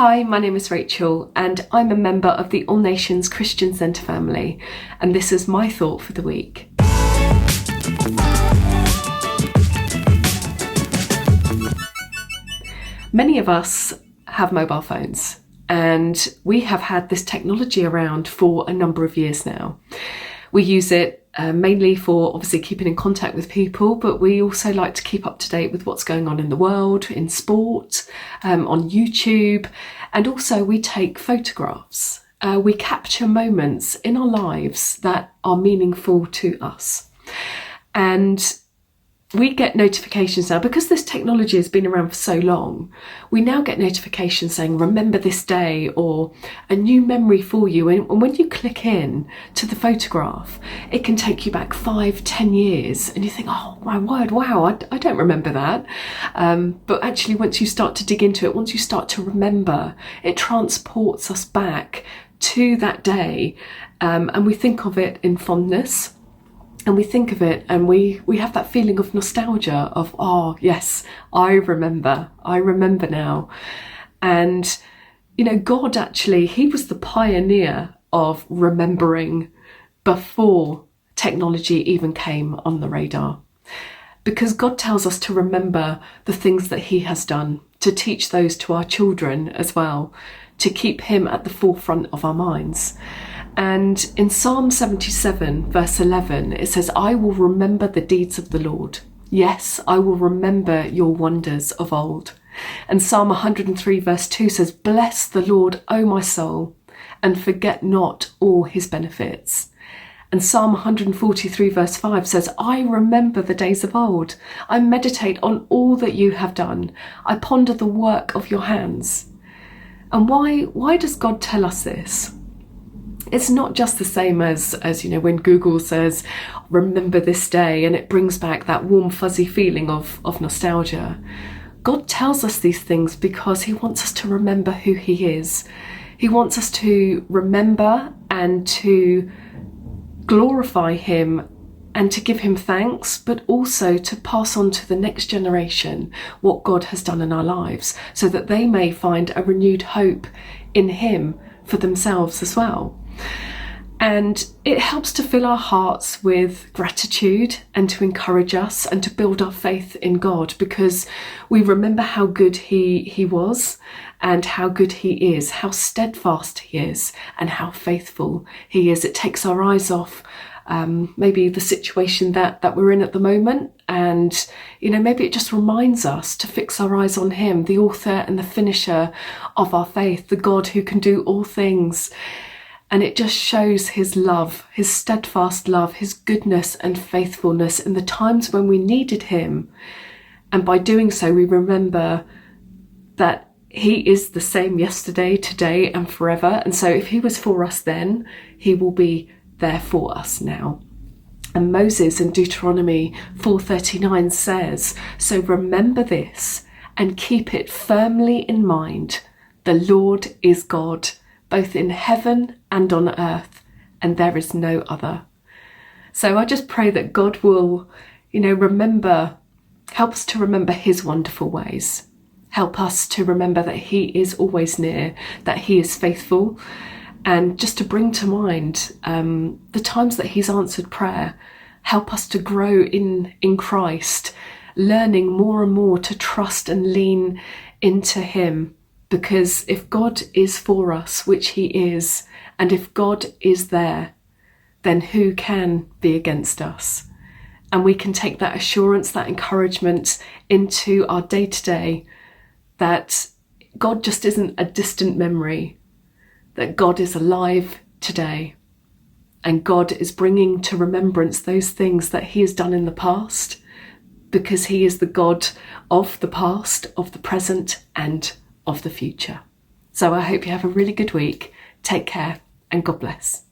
Hi, my name is Rachel and I'm a member of the All Nations Christian Centre family, and this is my thought for the week. Many of us have mobile phones and we have had this technology around for a number of years now. We use it mainly for obviously keeping in contact with people, but we also like to keep up to date with what's going on in the world, in sport, on YouTube, and also we take photographs. We capture moments in our lives that are meaningful to us. And we get notifications now, because this technology has been around for so long, we now get notifications saying, remember this day, or a new memory for you. And when you click in to the photograph, it can take you back 5-10 years. And you think, oh my word, wow, I don't remember that. But actually, once you start to dig into it, once you start to remember, it transports us back to that day. And we think of it in fondness. And we think of it and we have that feeling of nostalgia of, oh yes, I remember now. And, you know, God actually, he was the pioneer of remembering before technology even came on the radar. Because God tells us to remember the things that he has done, to teach those to our children as well, to keep him at the forefront of our minds. And in Psalm 77 verse 11, it says, I will remember the deeds of the Lord. Yes, I will remember your wonders of old. And Psalm 103 verse 2 says, bless the Lord, O my soul, and forget not all his benefits. And Psalm 143 verse 5 says, I remember the days of old. I meditate on all that you have done. I ponder the work of your hands. And why does God tell us this? It's not just the same as you know, when Google says, remember this day, and it brings back that warm, fuzzy feeling of nostalgia. God tells us these things because he wants us to remember who he is. He wants us to remember and to glorify him and to give him thanks, but also to pass on to the next generation what God has done in our lives, so that they may find a renewed hope in him for themselves as well. And it helps to fill our hearts with gratitude and to encourage us and to build our faith in God, because we remember how good he was and how good he is, how steadfast he is and how faithful he is. It takes our eyes off maybe the situation that we're in at the moment, and you know, maybe it just reminds us to fix our eyes on him, the author and the finisher of our faith, the God who can do all things. And it just shows his love, his steadfast love, his goodness and faithfulness in the times when we needed him. And by doing so, we remember that he is the same yesterday, today and forever. And so if he was for us then, he will be there for us now. And Moses in Deuteronomy 4:39 says, so remember this and keep it firmly in mind. The Lord is God, both in heaven and on earth, and there is no other. So I just pray that God will, you know, help us to remember his wonderful ways. Help us to remember that he is always near, that he is faithful, and just to bring to mind the times that he's answered prayer. Help us to grow in Christ, learning more and more to trust and lean into him. Because if God is for us, which he is, and if God is there, then who can be against us? And we can take that assurance, that encouragement into our day-to-day, that God just isn't a distant memory, that God is alive today. And God is bringing to remembrance those things that he has done in the past, because he is the God of the past, of the present, and of the future. So I hope you have a really good week. Take care and God bless.